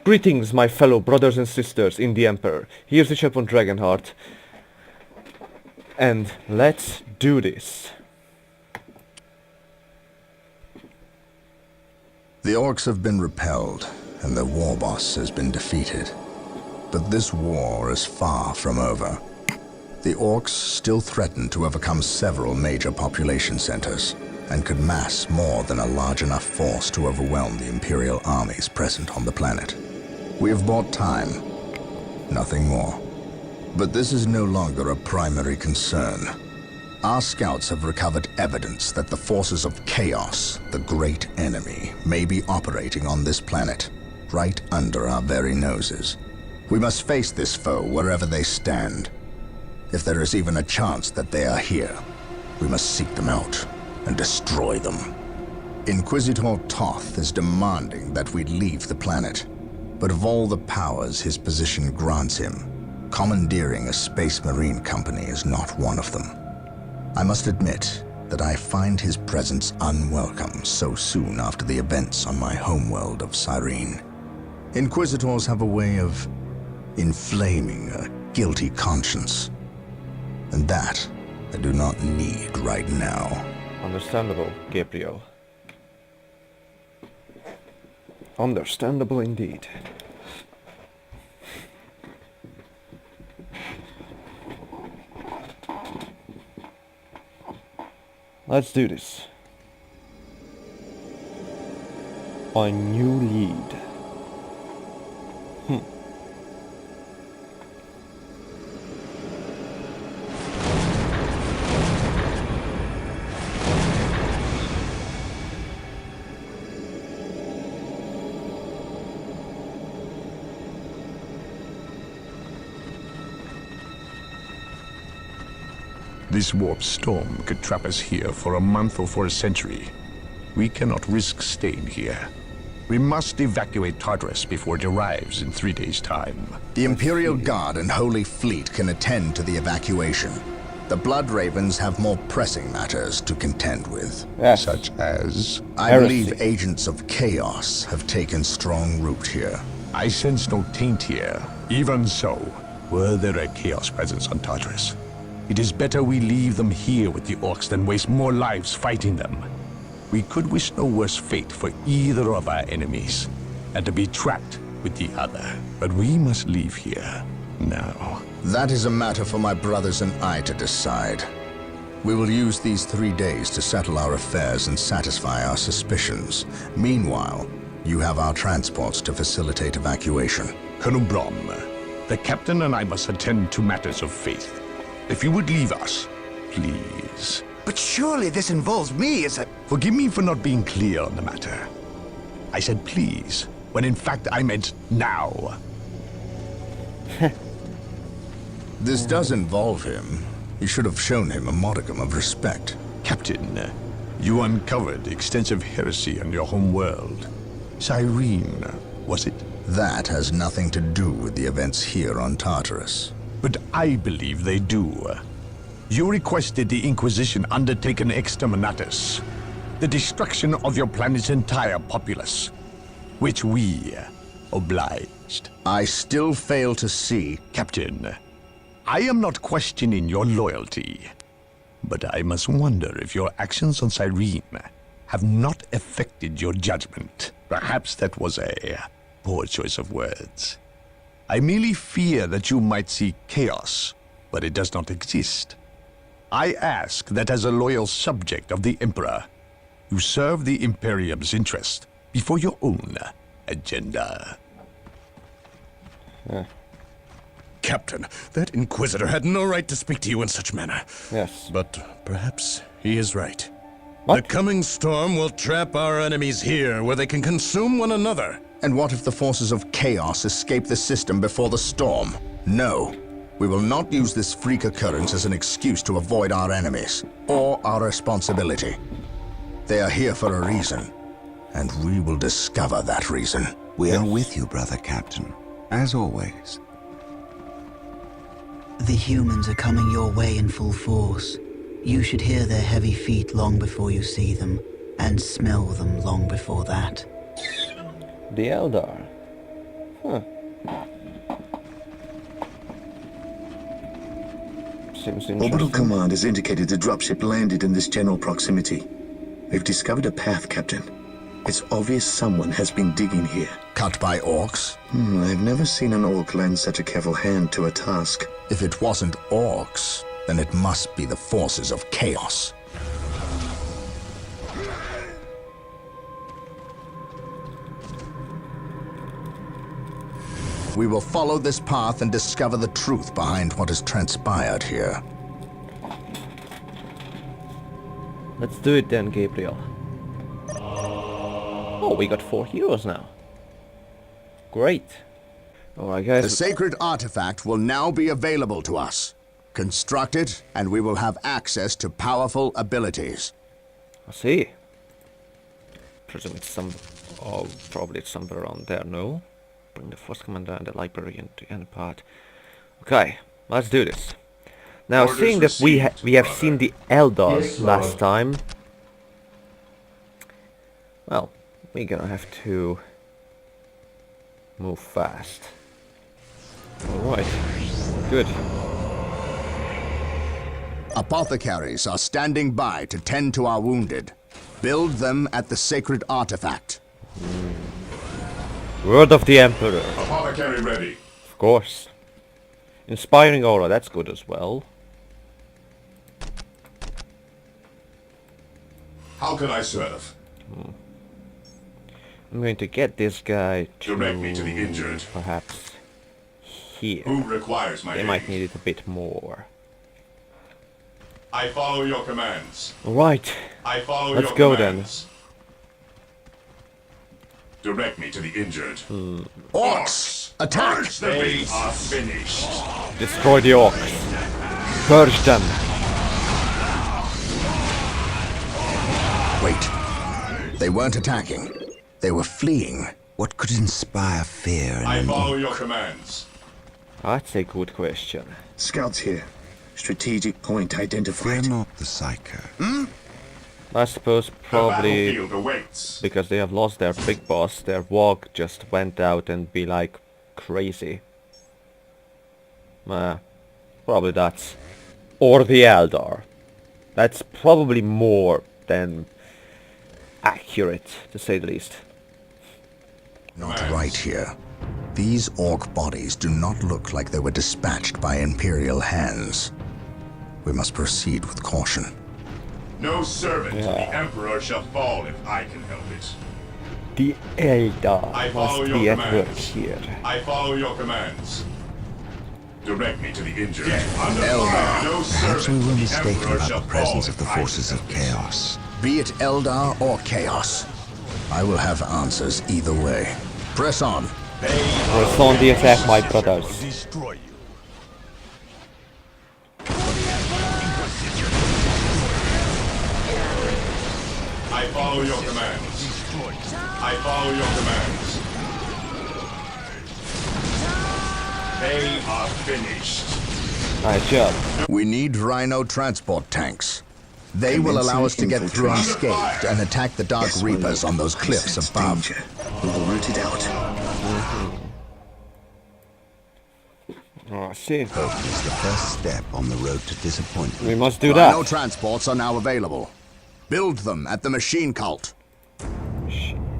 Greetings, my fellow brothers and sisters in the Emperor. Here's the chap VonDragonheart. And let's do this. The orcs have been repelled, and the war boss has been defeated. But this war is far from over. The orcs still threaten to overcome several major population centers, and could mass more than a large enough force to overwhelm the Imperial armies present on the planet. We have bought time, nothing more. But this is no longer a primary concern. Our scouts have recovered evidence that the forces of chaos, the great enemy, may be operating on this planet, right under our very noses. We must face this foe wherever they stand. If there is even a chance that they are here, we must seek them out and destroy them. Inquisitor Toth is demanding that we leave the planet, but of all the powers his position grants him, commandeering a space marine company is not one of them. I must admit that I find his presence unwelcome so soon after the events on my homeworld of Cyrene. Inquisitors have a way of inflaming a guilty conscience, and that I do not need right now. Understandable, Gabriel. Understandable indeed. Let's do this. A new lead. This warp storm could trap us here for a month or for a century. We cannot risk staying here. We must evacuate Tartarus before it arrives in 3 days' time. The Imperial Guard and Holy Fleet can attend to the evacuation. The Blood Ravens have more pressing matters to contend with. Yes. Such as... I Heresy. believe agents of chaos have taken strong root here. I sense no taint here. Even so, were there a chaos presence on Tartarus, it is better we leave them here with the orcs than waste more lives fighting them. We could wish no worse fate for either of our enemies, and to be trapped with the other. But we must leave here now. That is a matter for my brothers and I to decide. We will use these 3 days to settle our affairs and satisfy our suspicions. Meanwhile, you have our transports to facilitate evacuation. Colonel Brom, the captain and I must attend to matters of faith. If you would leave us, please. But surely this involves me as a... Forgive me for not being clear on the matter. I said please, when in fact I meant now. This does involve him. You should have shown him a modicum of respect. Captain, you uncovered extensive heresy on your home world. Cyrene, was it? That has nothing to do with the events here on Tartarus. But I believe they do. You requested the Inquisition undertake an exterminatus, the destruction of your planet's entire populace, which we obliged. I still fail to see... Captain, I am not questioning your loyalty, but I must wonder if your actions on Cyrene have not affected your judgment. Perhaps that was a poor choice of words. I merely fear that you might see chaos, but it does not exist. I ask that as a loyal subject of the Emperor, you serve the Imperium's interest before your own agenda. Captain, that Inquisitor had no right to speak to you in such manner. Yes. But perhaps he is right. What? The coming storm will trap our enemies here where they can consume one another. And what if the forces of chaos escape the system before the storm? No. We will not use this freak occurrence as an excuse to avoid our enemies, or our responsibility. They are here for a reason, and we will discover that reason. We are with you, brother Captain, as always. The humans are coming your way in full force. You should hear their heavy feet long before you see them, and smell them long before that. The Eldar. Huh. Seems Orbital interesting. Command has indicated the dropship landed in this general proximity. We've discovered a path, Captain. It's obvious someone has been digging here. Cut by orcs? I've never seen an orc lend such a careful hand to a task. If it wasn't orcs, then it must be the forces of chaos. We will follow this path and discover the truth behind what has transpired here. Let's do it then, Gabriel. Oh, we got 4 heroes now. Great. Alright, guys. The sacred artifact will now be available to us. Construct it, and we will have access to powerful abilities. I see. Presume it's some... Oh, probably it's somewhere around there, no? Bring the Force Commander and the Librarian to end part. Okay, let's do this. Now, Orders seeing that we have received, seen the Eldar Yes, last Lord. time... Well, we're gonna have to... move fast. Alright, good. Apothecaries are standing by to tend to our wounded. Build them at the sacred artifact. Word of the Emperor, Apothecary ready. of course. Inspiring aura, that's good as well. How can I serve? I'm going to get this guy to... Direct me to the injured. Perhaps here. Who requires my They aid? might need it a bit more. I follow your commands. Alright, I follow Let's your go commands. Direct me to the injured. Orcs! Attack! Purge the beast. Are finished. destroy the orcs. Purge them. Wait. They weren't attacking. They were fleeing. What could inspire fear in I an follow your commands. That's a good question. Scouts here. Strategic point Fear identified. not the psycho. I suppose The probably battlefield awaits. because they have lost their big boss, their walk just went out and be like crazy. Probably that's... Or the Eldar. That's probably more than accurate, to say the least. Not right here. These orc bodies do not look like they were dispatched by Imperial hands. We must proceed with caution. No servant to the Emperor shall fall if I can help it. The Eldar I follow must your be at work commands. here. I follow your commands. Direct me to the injured. Eldar. No Perhaps we servant were to the mistaken Emperor about shall the presence fall of the if I forces can of help it. chaos. Be it Eldar or Chaos. I will have answers either way. Press on. Press on the attack, my brothers. Destroy you. I follow your commands. I follow your commands. They are finished. Nice job. We need Rhino transport tanks. They will allow us to get through unscathed and attack the Dark Yes, my Reapers lord. on those I cliffs sense above. danger. We will root it out. Oh, I see. Hope is the first step on the road to disappointment. We must do Rhino that. transports are now available. Build them at the machine cult.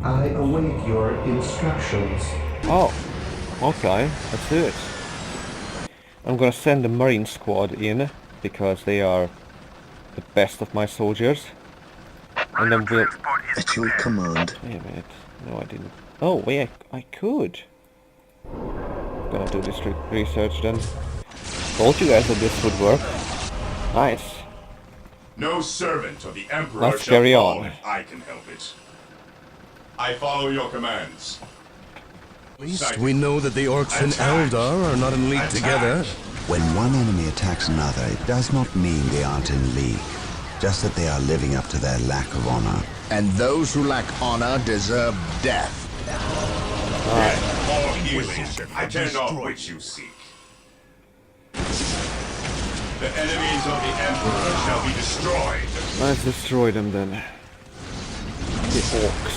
I await your instructions. Oh, okay, let's do it. I'm gonna send the Marine squad in, because they are the best of my soldiers. And then we'll... At your command. Wait a minute. No, I didn't. Oh, wait, I could. Gonna do this research then. Told you guys that this would work. Nice. No servant of the Emperor Let's shall carry fall on. if I can help it. I follow your commands. At least we know that the orcs and Attack. Eldar are not in league Attack. together. When one enemy attacks another, it does not mean they aren't in league. Just that they are living up to their lack of honor. And those who lack honor deserve death. All healing. I care not which you seek. The enemies of the Emperor shall be destroyed. Let's destroy them then. The orcs.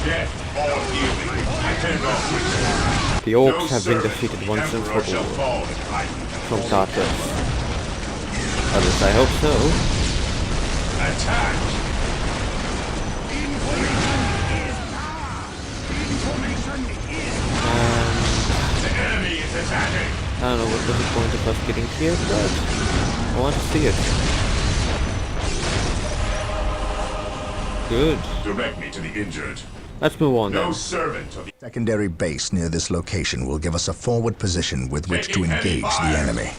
Death, all healing. I care not which you The orcs have been defeated once and for all from Tartarus. At least I hope so. Attack! The enemy is attacking! I don't know what was the point of us getting here, but I want to see it. Good. Direct me to the injured. Let's move on No then. servant of the Secondary base near this location will give us a forward position with which to Taking heavy engage the fire. enemy.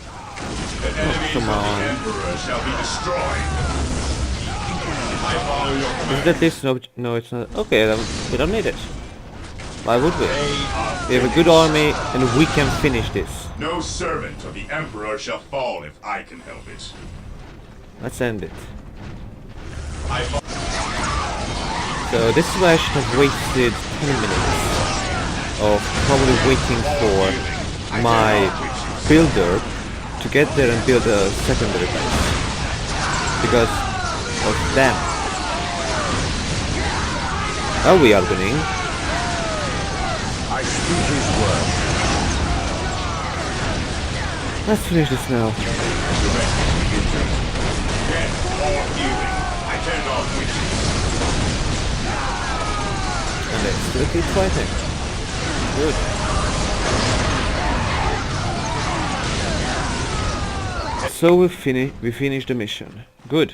The enemies come of on. the Emperor shall be destroyed. I follow your Is command. that this? No, no, it's not. Okay, then we don't need it. Why would we? We have a good army and we can finish this. No servant of the Emperor shall fall if I can help it. Let's end it. I follow. So this is why I should have wasted 10 minutes of probably waiting for my builder to get there and build a secondary base. Because of them. Oh, we are winning. I speak his word. Let's finish this now. Death or healing. I cannot witch. And they still keep fighting. Good. So we finished the mission. Good.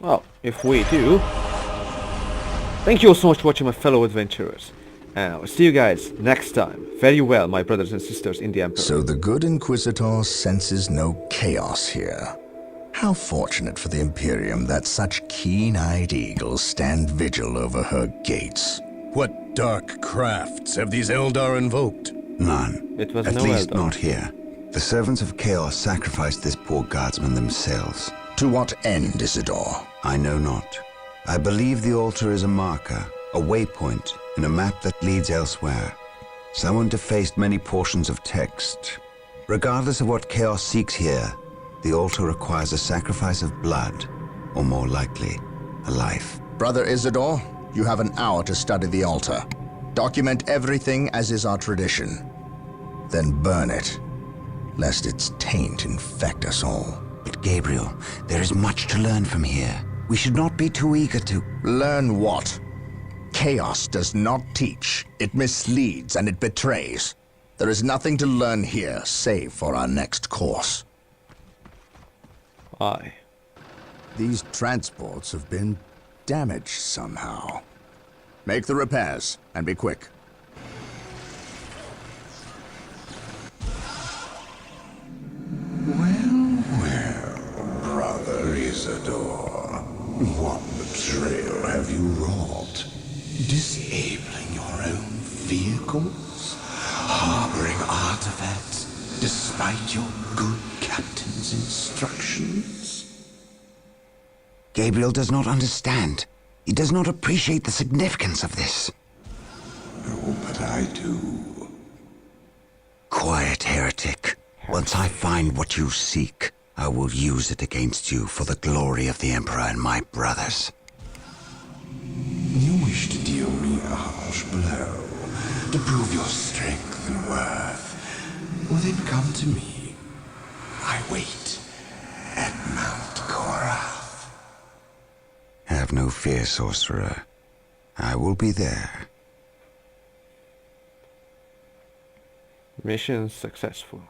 Well, if we do... Thank you all so much for watching, my fellow adventurers. And I will see you guys next time. Fare you well, my brothers and sisters in the Emperor. So the good Inquisitor senses no chaos here. How fortunate for the Imperium that such keen-eyed eagles stand vigil over her gates. What dark crafts have these Eldar invoked? None. It was At no least Eldar. not here. The servants of Chaos sacrificed this poor guardsman themselves. To what end, Isidore? I know not. I believe the altar is a marker, a waypoint in a map that leads elsewhere. Someone defaced many portions of text. Regardless of what Chaos seeks here, the altar requires a sacrifice of blood, or more likely, a life. Brother Isidore, you have an hour to study the altar. Document everything as is our tradition. Then burn it, lest its taint infect us all. But Gabriel, there is much to learn from here. We should not be too eager to... Learn what? Chaos does not teach. It misleads and it betrays. There is nothing to learn here, save for our next course. Aye. These transports have been damaged somehow. Make the repairs, and be quick. Well, Brother Isidore, what betrayal have you wrought? Disabling your own vehicles? Harboring artifacts despite your good captain's instructions? Gabriel does not understand. He does not appreciate the significance of this. Oh, but I do. Quiet, heretic. Once I find what you seek, I will use it against you for the glory of the Emperor and my brothers. You wish to deal me a harsh blow, to prove your strength and worth. Well, then come to me. I wait at Mount Korath. Have no fear, sorcerer. I will be there. Mission successful.